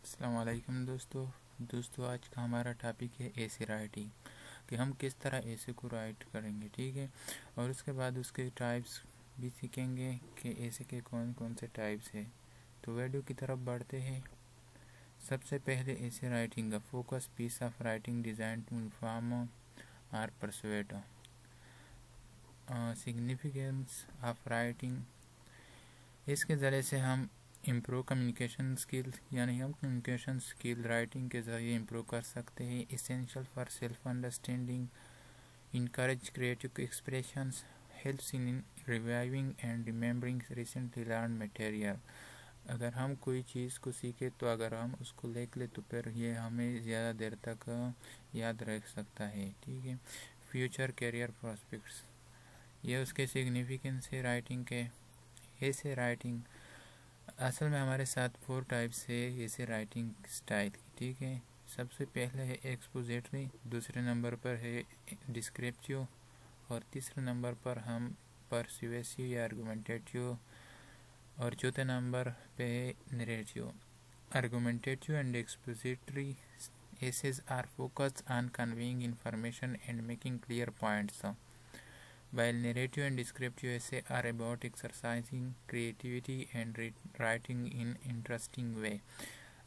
अस्सलाम वालेकुम दोस्तों आज का हमारा टॉपिक है ऐसे राइटिंग कि हम किस तरह ऐसे को राइट करेंगे। ठीक है, और उसके बाद उसके टाइप्स भी सीखेंगे कि ऐसे के कौन कौन से टाइप्स है। तो वीडियो की तरफ बढ़ते हैं। सबसे पहले ऐसे राइटिंग का focus piece of writing design to inform और परसुएट। सिग्निफिकेंस ऑफ राइटिंग, इसके ज़रिए से हम इम्प्रूव कम्युनिकेशन स्किल, यानी हम कम्युनिकेशन स्किल राइटिंग के ज़रिए इम्प्रूव कर सकते हैं। Essential for self understanding, encourage creative expressions, helps in reviving and remembering recently learn material. अगर हम कोई चीज़ को सीखे तो अगर हम उसको लिख ले तो फिर ये हमें ज़्यादा देर तक याद रख सकता है। ठीक है, फ्यूचर करियर प्रॉस्पेक्ट्स, ये उसके सिग्निफिकेंस है राइटिंग के। ऐसे राइटिंग असल में हमारे साथ 4 टाइप्स है ऐसे राइटिंग स्टाइल की। ठीक है, सबसे पहले है एक्सपोजिटरी, दूसरे नंबर पर है डिस्क्रिप्टिव, और तीसरे नंबर पर हम परसुएसिव या आर्गुमेंटेटिव, और चौथे नंबर पे है narrative. Argumentative and expository essays are focused on conveying information and making clear points, while narrative and descriptive essay are about exercising creativity and writing in interesting way.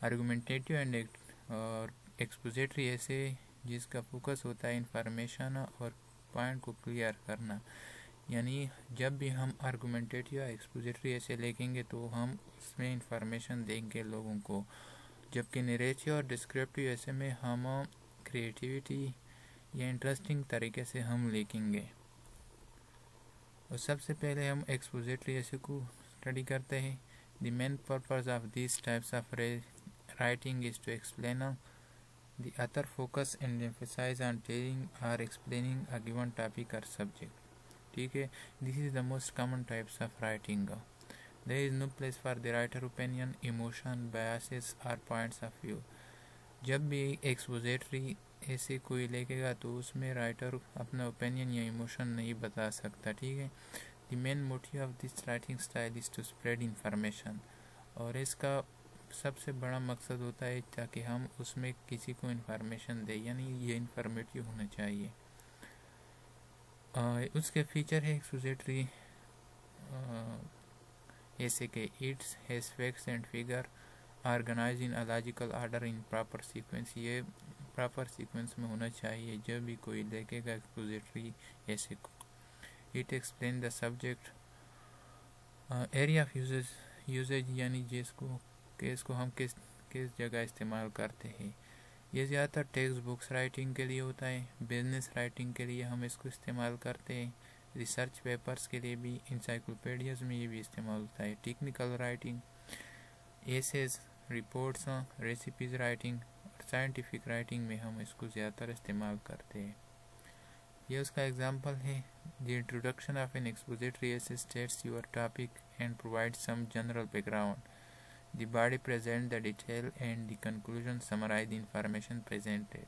Argumentative and expository essay जिसका focus होता है information और point को clear करना, यानी जब भी हम आर्गुमेंटेटिव या एक्सपोजिटरी ऐसे लिखेंगे तो हम उसमें इंफॉर्मेशन देंगे लोगों को, जबकि नरेटिव और डिस्क्रिप्टिव ऐसे में हम क्रिएटिविटी या इंटरेस्टिंग तरीके से हम लिखेंगे। और सबसे पहले हम एक्सपोजिटरी ऐसे को स्टडी करते हैं। The main purpose of this types of writing is to explain the other focus and emphasize on telling और एक्सप्लेनिंग अ गिवन टॉपिक और सब्जेक्ट। ठीक है, this is the most common types of writing. There is no place for the writer opinion, emotion, biases और points of view. जब भी expository ऐसे कोई लिखेगा तो उसमें राइटर अपना ओपिनियन या इमोशन नहीं बता सकता। ठीक है, the main motive of this writing style is to spread information, और इसका सबसे बड़ा मकसद होता है ताकि हम उसमें किसी को इन्फॉर्मेशन दें, यानी ये इंफॉर्मेटिव होना चाहिए। उसके फीचर है एक्सपोजिटरी ऐसे के it's has facts and figure organize in a logical order in proper sequence. ये प्रॉपर सीक्वेंस में होना चाहिए जब भी कोई देखेगा एक्सपोजिटरी ऐसे को। It explain the subject, area of usages यानी जिसको हम किस जगह इस्तेमाल करते हैं। ये ज़्यादातर टेक्स्ट बुक्स राइटिंग के लिए होता है, बिजनेस राइटिंग के लिए हम इसको इस्तेमाल करते हैं, रिसर्च पेपर्स के लिए भी, इंसाइक्लोपीडियाज में ये भी इस्तेमाल होता है। Technical writing, essays, reports, recipes writing और साइंटिफिक राइटिंग में हम इसको ज़्यादातर इस्तेमाल करते हैं। ये उसका एग्जांपल है। The introduction of an expository essay states your topic and provide some general background. The body present the detail and the conclusion summarize the information presented.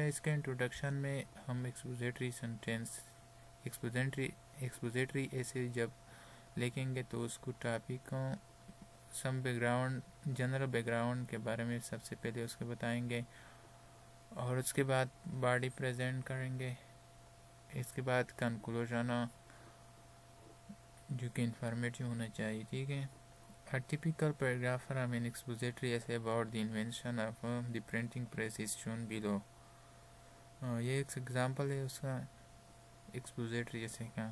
इसके इंट्रोडक्शन में हम एक्सपोजिटरी सेंटेंस एक्सपोजिटरी ऐसे जब लिखेंगे तो उसको topic some background, general background के बारे में सबसे पहले उसके बताएंगे, और उसके बाद बॉडी प्रेजेंट करेंगे। इसके बाद कंक्लूजन जो कि इंफॉर्मेटिव होना चाहिए। ठीक है, A typical paragraph from an expository essay about the invention of the printing press is shown below. ये एक एग्जाम्पल है उसका एक्सपोजिटरी essay का।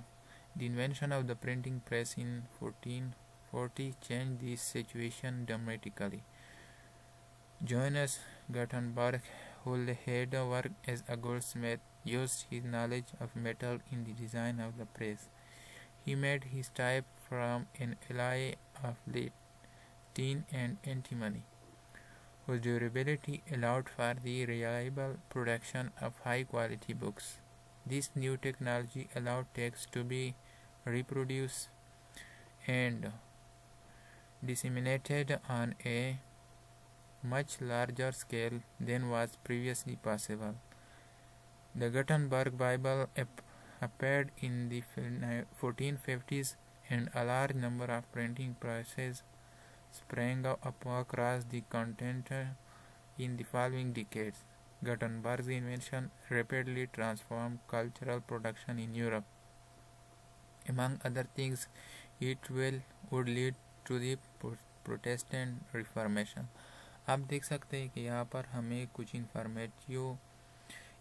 The invention of the printing press in 1440 changed the situation dramatically. Johannes Gutenberg, who had worked as a goldsmith, used his knowledge of metal in the design of the press. He made his type from an alloy of lead, tin and antimony, whose durability allowed for the reliable production of high-quality books. This new technology allowed text to be reproduced and disseminated on a much larger scale than was previously possible. The Gutenberg Bible appeared in the 1450s, and a large number of printing presses sprang up across the continent in the following decades. Gutenberg's invention rapidly transformed cultural production in Europe. Among other things, it would lead to the Protestant Reformation. आप देख सकते हैं कि यहाँ पर हमें कुछ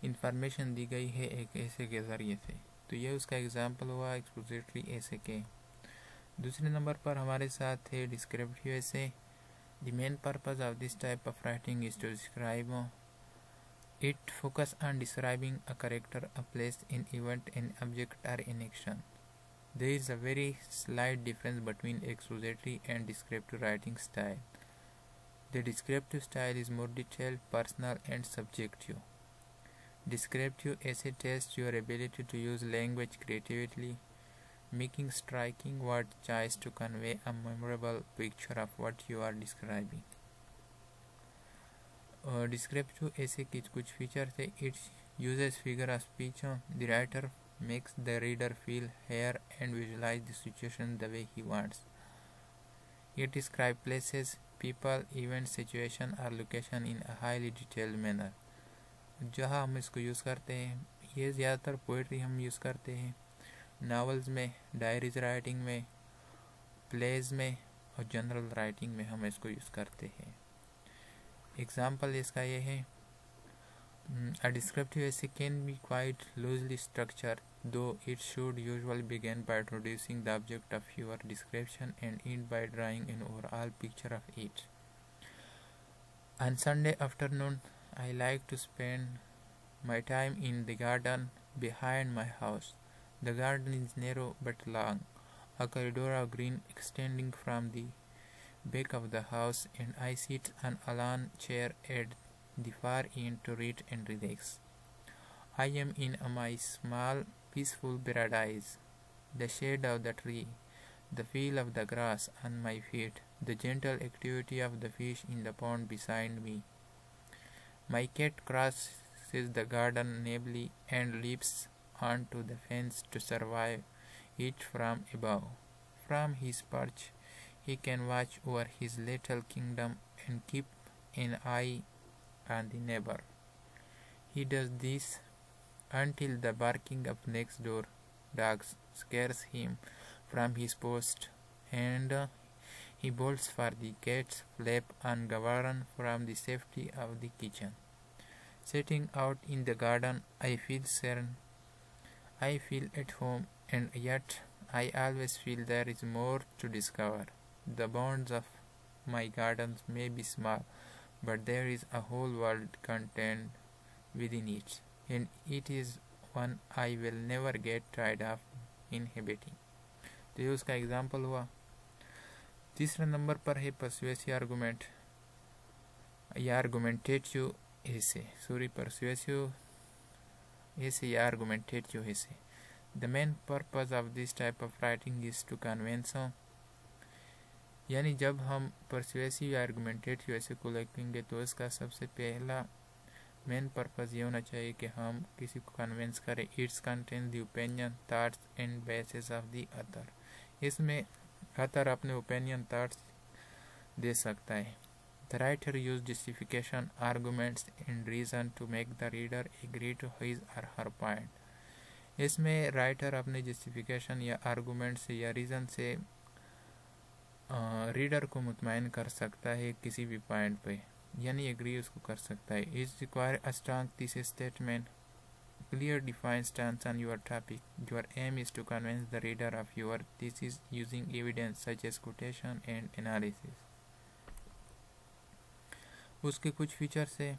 information दी गई है एक ऐसे के ज़रिए से, तो ये उसका एग्जाम्पल हुआ एक्सपोजिटरी ऐसे के। दूसरे नंबर पर हमारे साथ है descriptive essay. The main purpose of this type of writing is to describe it focus on describing a character, a place, an event, an object और an action. There is a very slight difference between expository and descriptive writing style. The descriptive style is more detailed, personal, and subjective. Descriptive essay tests your ability to use language creatively, making striking word choice to convey a memorable picture of what you are describing. Descriptive essay की कुछ features है। It uses figure of speech. The writer makes the reader feel, hear, and visualize the situation the way he wants. It describes places, people, events, situation or location in a highly detailed manner. जहाँ हम इसको use करते हैं, ये ज़्यादातर poetry हम use करते हैं, नावल्स में, डायरीज राइटिंग में, प्लेज में और जनरल राइटिंग में हम इसको यूज़ करते हैं। एग्जाम्पल इसका ये है, a descriptive essay can be quite loosely structured, though it should usually begin by introducing the object of your description and end by drawing an overall picture of it. On Sunday afternoon, I like to spend my time in the garden behind my house. The garden is narrow but long, a corridor of green extending from the back of the house, and I sit on a lawn chair at the far end to read and relax. I am in my small, peaceful paradise. The shade of the tree, the feel of the grass on my feet, the gentle activity of the fish in the pond beside me. My cat crosses the garden naively and leaps onto the fence to survey it from above. From his perch, he can watch over his little kingdom and keep an eye on the neighbor. He does this until the barking of next door dogs scares him from his post, and he bolts for the cat's flap and govern from the safety of the kitchen. Sitting out in the garden, I feel serene, I feel at home, and yet I always feel there is more to discover. The bounds of my gardens may be small, but there is a whole world contained within it, and it is one I will never get tired of inhabiting. तो ये उसका example हुआ। तीसरा number पर है persuasive argument या argumentative ऐसे, persuasive ऐसे या आर्गुमेंटेटिव ऐसे। The main purpose of this type of writing is to convince, यानी जब हम परसुएसिव या आर्गुमेंटेटिव ऐसे को लिखेंगे तो इसका सबसे पहला मेन पर्पस ये होना चाहिए कि हम किसी को कन्विंस करें। It's contain the opinion, thoughts and basis of the author. इसमें अथर अपने ओपिनियन, थॉट्स दे सकता है। The writer use justification, arguments and reason to make the reader agree to his और हर पॉइंट। इसमें राइटर अपने justification या argument से या रीज़न से रीडर को मुतमईन कर सकता है किसी भी पॉइंट पे, यानी एग्री उसको कर सकता है। Is require a strong thesis statement, clear defined stance on your topic. Your aim is to convince the reader of your thesis using evidence such as quotation and analysis. उसके कुछ features है।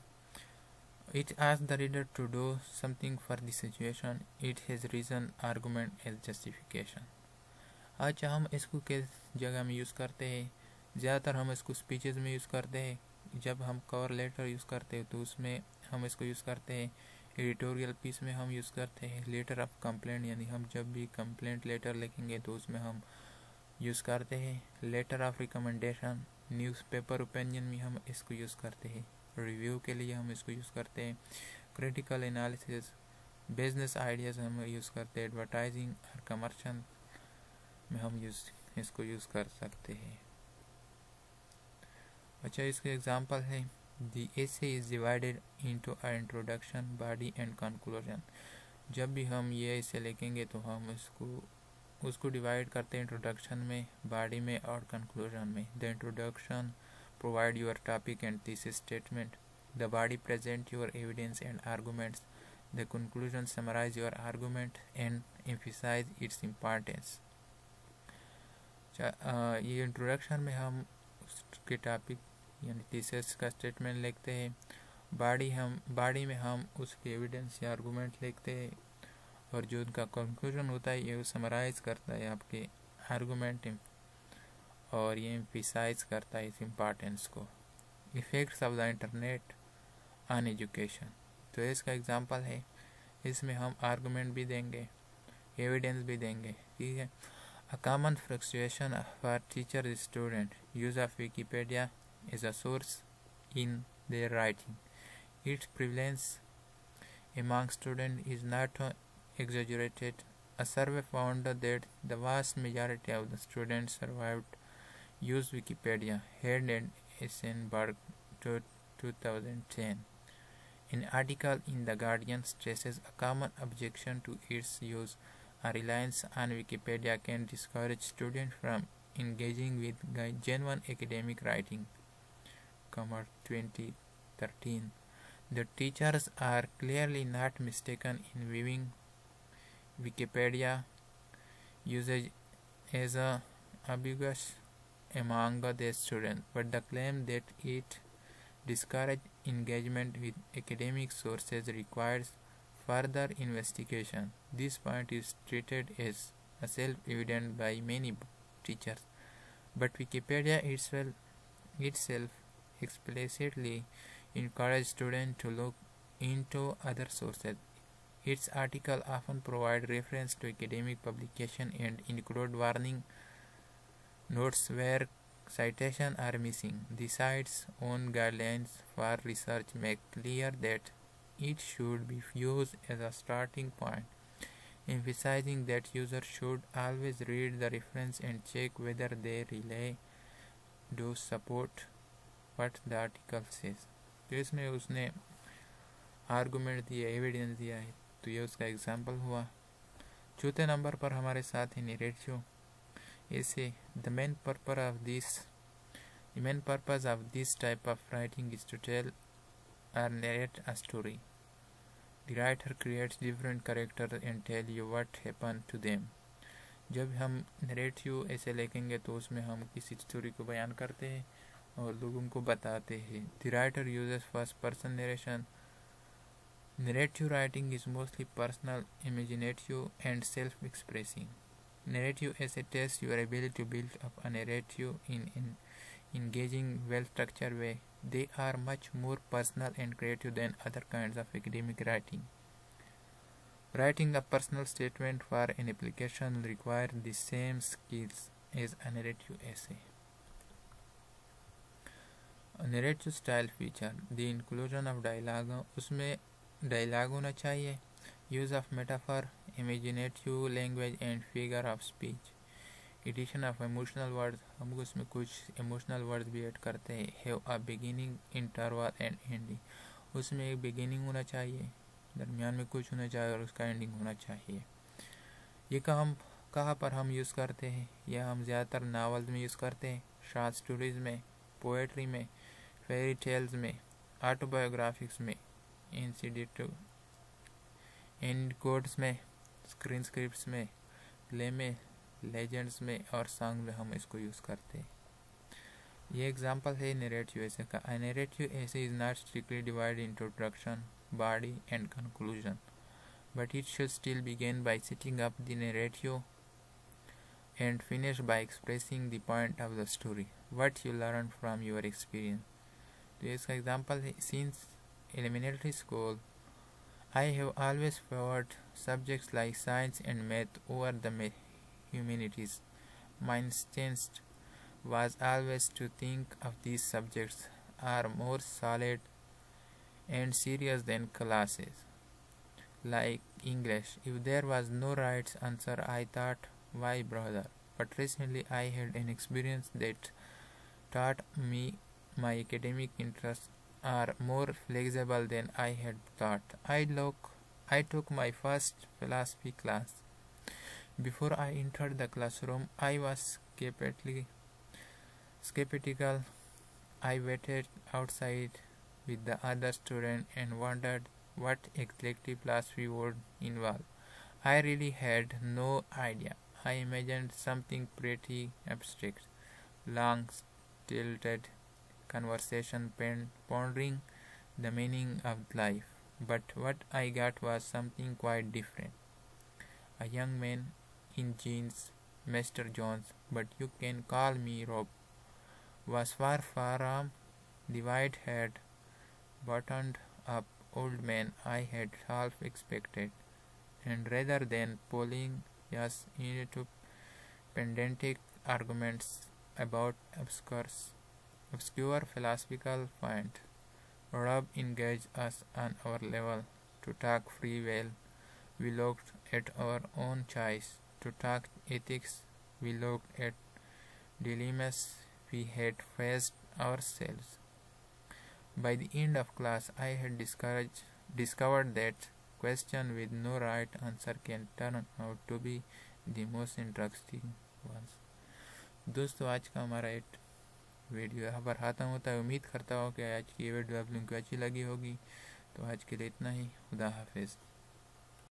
It asks the reader to do something for the situation, it has reason, argument as justification. अच्छा, हम इसको किस जगह में use करते हैं? ज़्यादातर हम इसको स्पीचेज़ में यूज़ करते हैं। जब हम कवर लेटर यूज़ करते हैं तो उसमें हम इसको यूज़ करते हैं। एडिटोरियल पीस में हम यूज़ करते हैं। लेटर ऑफ कंप्लेंट, यानी हम जब भी कंप्लेंट लेटर लिखेंगे तो उसमें हम यूज़ करते हैं। Letter of recommendation, newspaper opinion में हम इसको यूज़ करते हैं। रिव्यू के लिए हम इसको यूज़ करते हैं। क्रिटिकल एनालिसिस, बिजनेस आइडियाज़ हम यूज़ करते हैं। एडवर्टाइजिंग और कमर्शियल में हम इसको यूज़ कर सकते हैं। अच्छा, इसके एग्जांपल है the essay is divided into a introduction, body and conclusion. जब भी हम ये ऐसे लिखेंगे तो हम उसको डिवाइड करते हैं इंट्रोडक्शन में, बॉडी में और कंक्लूजन में। The introduction provide your topic and thesis statement, the body present your evidence and arguments, the conclusion summarize your argument and emphasize its importance. ये इंट्रोडक्शन में हम उसके टॉपिक यानी थीसिस का स्टेटमेंट लिखते हैं, बॉडी में हम उसके एविडेंस या आर्गूमेंट लिखते हैं, और जो उनका कंक्लूजन होता है ये समराइज करता है आपके आर्गूमेंट और ये एम्फसाइज करता है इस इम्पोर्टेंस को। Effects of the internet on education, तो इसका एग्जांपल है, इसमें हम आर्गूमेंट भी देंगे, एविडेंस भी देंगे, ठीक है। A common frustration for teacher student use of Wikipedia is a source in their writing. Its prevalence among students is not exaggerated. A survey found that the vast majority of the students survived used Wikipedia, Head and Eisenberg, 2010. An article in The Guardian stresses a common objection to its use. A reliance on Wikipedia can discourage students from engaging with genuine academic writing. 2013. The teachers are clearly not mistaken in viewing Wikipedia usage as ambiguous among the students, but the claim that it discourages engagement with academic sources requires further investigation. This point is treated as self-evident by many teachers, but Wikipedia itself explicitly encourages students to look into other sources. Its articles often provide reference to academic publications and include warning notes where citations are missing. The site's own guidelines for research make clear that it should be used as a starting point, emphasizing that users should always read the reference and check whether they really do support what the article says. तो इसमें उसने argument दिया, evidence दिया है, तो ये उसका example हुआ। चौथे नंबर पर हमारे साथ है नरेटिव ऐसे। The main purpose of this type of writing is to tell or narrate a story. The writer creates different characters and tell you what happened to them. जब हम नरेटिव ऐसे लिखेंगे तो उसमें हम किसी स्टोरी को बयान करते हैं और लोगों को बताते हैं। The writer uses first person narration. Narrative writing is mostly personal, imaginative, and self-expressing. Narrative essay tests your ability to build up a narrative in an engaging, well-structured way. They are much more personal and creative than other kinds of academic writing. Writing a personal statement for an application requires the same skills as a narrative essay. A narrative style feature, the inclusion of dialogue, उसमें dialogue होना चाहिए, use of metaphor, imaginative language and figure of speech, addition of emotional words, हम उसमें कुछ emotional words भी add करते हैं, have a beginning, interval and ending, उसमें एक beginning होना चाहिए, दरमियान में कुछ होना चाहिए और उसका ending होना चाहिए। ये कहाँ पर हम यूज़ करते हैं? यह हम ज़्यादातर नावल्स में यूज़ करते हैं, शॉर्ट स्टोरीज़ में, पोएट्री में, फेरी टेल्स में, ऑटोबायोग्राफिक्स में, एंड कोड्स में, स्क्रीन स्क्रिप्ट्स में, प्ले में, लेजेंड्स में और सॉन्ग में हम इसको यूज़ करते हैं। ये एग्जांपल है नरेटिव ऐसे का। A narrative essay is not strictly divided into introduction, body and conclusion, but it should still begin by setting up the narrative and finish by expressing the point of the story, what you learned from your experience. तो इसका example है, since elementary school I have always favored subjects like science and math over the humanities. My instinct was always to think of these subjects are more solid and serious than classes like English. If there was no right answer, I thought, why bother? But recently I had an experience that taught me my academic interests are more flexible than I had thought. I took my first philosophy class. Before I entered the classroom, I was skeptical. I waited outside with the other students and wondered what exactly philosophy would involve. I really had no idea. I imagined something pretty abstract, long, stilted conversation pondering the meaning of life. But what I got was something quite different. A young man in jeans, Mr. Jones, but you can call me Rob, was far from the white-haired, buttoned-up old man I had half expected, and rather than pulling us into pedantic arguments about obscure philosophical points, Rob engaged us on our level to talk free will. We looked at our own choice. To talk ethics, we looked at dilemmas we had faced ourselves. By the end of class, I had discovered that question with no right answer can turn out to be the most interesting ones. दोस्तों, आज का हमारा एक video यहाँ पर ख़त्म होता है। उम्मीद करता हूँ कि आज की ये वीडियो आप लोगों को अच्छी लगी होगी। तो आज के लिए इतना ही। खुदा हाफिज़।